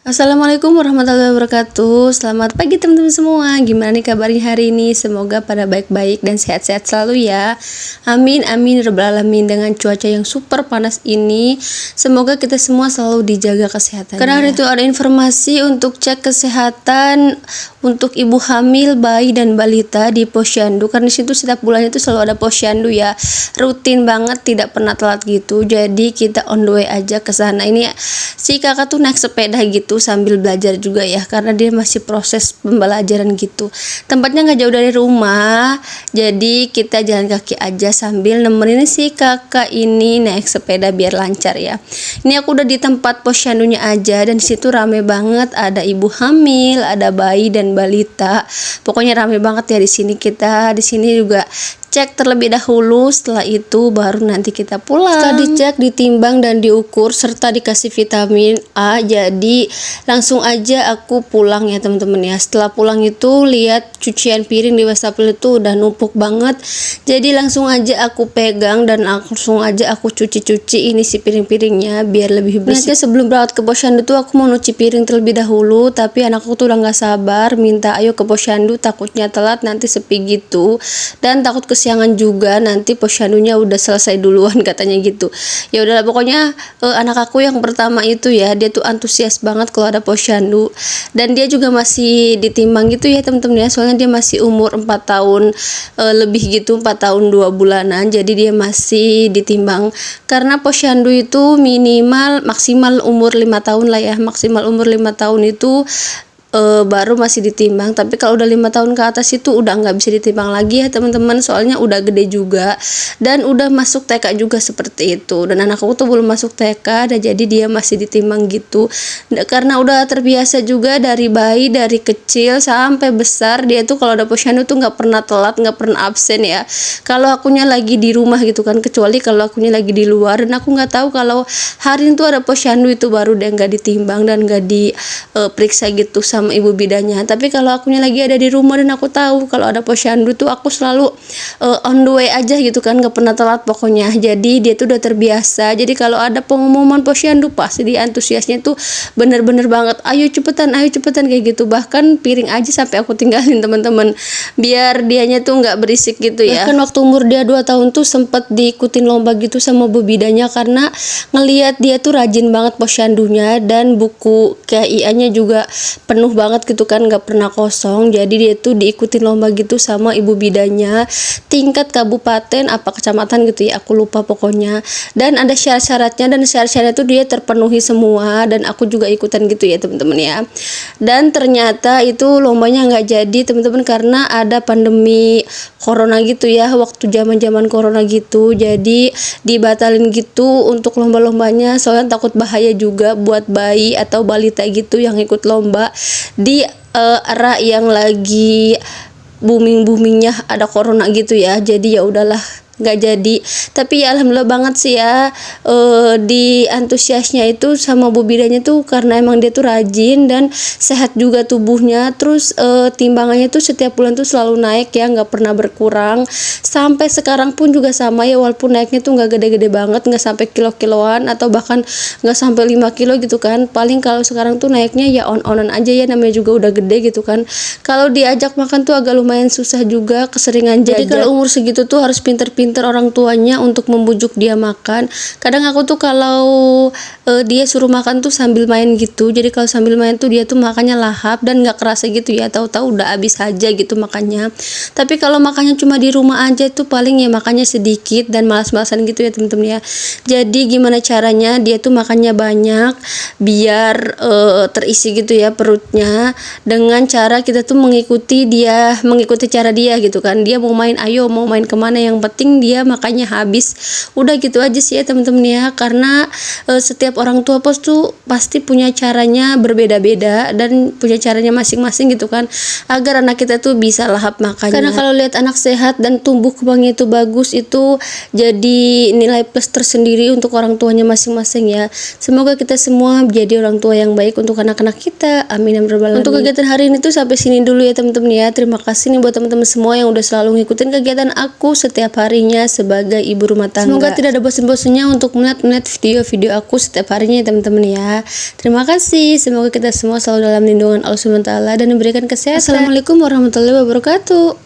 Assalamualaikum warahmatullahi wabarakatuh. Selamat pagi teman-teman semua. Gimana nih kabarnya hari ini? Semoga pada baik-baik dan sehat-sehat selalu ya. Amin amin rabbal alamin. Dengan cuaca yang super panas ini, semoga kita semua selalu dijaga kesehatannya. Karena hari itu ada informasi untuk cek kesehatan untuk ibu hamil, bayi dan balita di Posyandu. Karena di situ setiap bulan itu selalu ada Posyandu ya. Rutin banget, tidak pernah telat gitu. Jadi kita on the way aja ke sana. Ini si kakak tuh naik sepeda gitu sambil belajar juga ya, karena dia masih proses pembelajaran gitu. Tempatnya nggak jauh dari rumah, jadi kita jalan kaki aja sambil nemenin si kakak ini naik sepeda biar lancar ya. Ini aku udah di tempat posyandunya aja, dan disitu rame banget, ada ibu hamil, ada bayi dan balita. Pokoknya rame banget ya di sini. Kita di sini juga cek terlebih dahulu, setelah itu baru nanti kita pulang. Setelah dicek, ditimbang dan diukur serta dikasih vitamin A, jadi langsung aja aku pulang ya teman-teman ya. Setelah pulang itu lihat cucian piring di wastafel itu udah numpuk banget, jadi langsung aja aku pegang dan langsung aja aku cuci-cuci ini si piring-piringnya biar lebih bersih. Nanti sebelum berangkat ke posyandu tuh aku mau nyuci piring terlebih dahulu, tapi anakku tuh udah nggak sabar minta ayo ke posyandu, takutnya telat nanti sepi gitu, dan takut kesiangan juga nanti posyandunya udah selesai duluan katanya gitu. Ya udahlah pokoknya anak aku yang pertama itu ya, dia tuh antusias banget kalau ada posyandu, dan dia juga masih ditimbang gitu ya teman-teman ya, soalnya dia masih umur 4 tahun lebih gitu, 4 tahun 2 bulanan, jadi dia masih ditimbang karena posyandu itu minimal maksimal umur 5 tahun lah ya, maksimal umur 5 tahun itu baru masih ditimbang. Tapi kalau udah 5 tahun ke atas itu udah nggak bisa ditimbang lagi ya teman-teman, soalnya udah gede juga dan udah masuk TK juga seperti itu. Dan anakku tuh belum masuk TK, dan jadi dia masih ditimbang gitu karena udah terbiasa juga dari bayi, dari kecil sampai besar. Dia tuh kalau ada posyandu tuh nggak pernah telat, nggak pernah absen ya, kalau akunya lagi di rumah gitu kan, kecuali kalau akunya lagi di luar. Dan aku nggak tahu kalau hari itu ada posyandu itu baru dia nggak ditimbang dan nggak diperiksa gitu sama ibu bidanya. Tapi kalau akunya lagi ada di rumah dan aku tahu kalau ada posyandu tuh aku selalu on the way aja gitu kan, nggak pernah telat pokoknya. Jadi dia tuh udah terbiasa, jadi kalau ada pengumuman posyandu pasti dia antusiasnya tuh bener-bener banget, ayo cepetan kayak gitu. Bahkan piring aja sampai aku tinggalin teman-teman biar dianya tuh nggak berisik gitu ya. Bahkan waktu umur dia 2 tahun tuh sempet diikutin lomba gitu sama bu bidanya, karena ngelihat dia tuh rajin banget posyandunya, dan buku KIA-nya juga penuh banget gitu kan, nggak pernah kosong. Jadi dia tuh diikutin lomba gitu sama ibu bidanya tingkat kabupaten apa kecamatan gitu ya, aku lupa pokoknya. Dan ada syarat-syaratnya, dan syarat-syaratnya tuh dia terpenuhi semua, dan aku juga ikutan gitu ya teman-teman ya. Dan ternyata itu lombanya nggak jadi teman-teman, karena ada pandemi corona gitu ya, waktu zaman corona gitu, jadi dibatalin gitu untuk lomba-lombanya, soalnya takut bahaya juga buat bayi atau balita gitu yang ikut lomba di era yang lagi boomingnya ada corona gitu ya. Jadi ya udahlah nggak jadi. Tapi ya alhamdulillah banget sih ya, di antusiasnya itu sama bu bidanya tuh, karena emang dia tuh rajin dan sehat juga tubuhnya. Terus timbangannya tuh setiap bulan tuh selalu naik ya, nggak pernah berkurang. Sampai sekarang pun juga sama ya, walaupun naiknya tuh nggak gede-gede banget, nggak sampai kilo-kiloan atau bahkan nggak sampai 5 kilo gitu kan. Paling kalau sekarang tuh naiknya ya on-onan aja ya, namanya juga udah gede gitu kan. Kalau diajak makan tuh agak lumayan susah juga, keseringan jajan. Jadi kalau umur segitu tuh harus pinter-pinter orang tuanya untuk membujuk dia makan. Kadang aku tuh kalau dia suruh makan tuh sambil main gitu, jadi kalau sambil main tuh dia tuh makannya lahap dan nggak kerasa gitu ya, tahu-tahu udah habis aja gitu makannya. Tapi kalau makannya cuma di rumah aja tuh paling ya makannya sedikit dan malas-malasan gitu ya temen-temen ya. Jadi gimana caranya dia tuh makannya banyak biar terisi gitu ya perutnya, dengan cara kita tuh mengikuti cara dia gitu kan. Dia mau main, ayo mau main kemana, yang penting dia makannya habis. Udah gitu aja sih ya teman-teman ya, karena setiap orang tua pos tuh pasti punya caranya berbeda-beda dan punya caranya masing-masing gitu kan, agar anak kita tuh bisa lahap makannya. Karena kalau lihat anak sehat dan tumbuh kembangnya itu bagus, itu jadi nilai plus tersendiri untuk orang tuanya masing-masing ya. Semoga kita semua menjadi orang tua yang baik untuk anak-anak kita. Amin ya rabbal alamin. Untuk kegiatan hari ini tuh sampai sini dulu ya teman-teman ya. Terima kasih nih buat teman-teman semua yang udah selalu ngikutin kegiatan aku setiap harinya. waktunya sebagai ibu rumah tangga. Semoga tidak ada bosan-bosannya untuk melihat video-video aku setiap harinya ya teman-teman ya. Terima kasih, semoga kita semua selalu dalam lindungan Allah SWT dan diberikan kesehatan. Assalamualaikum warahmatullahi wabarakatuh.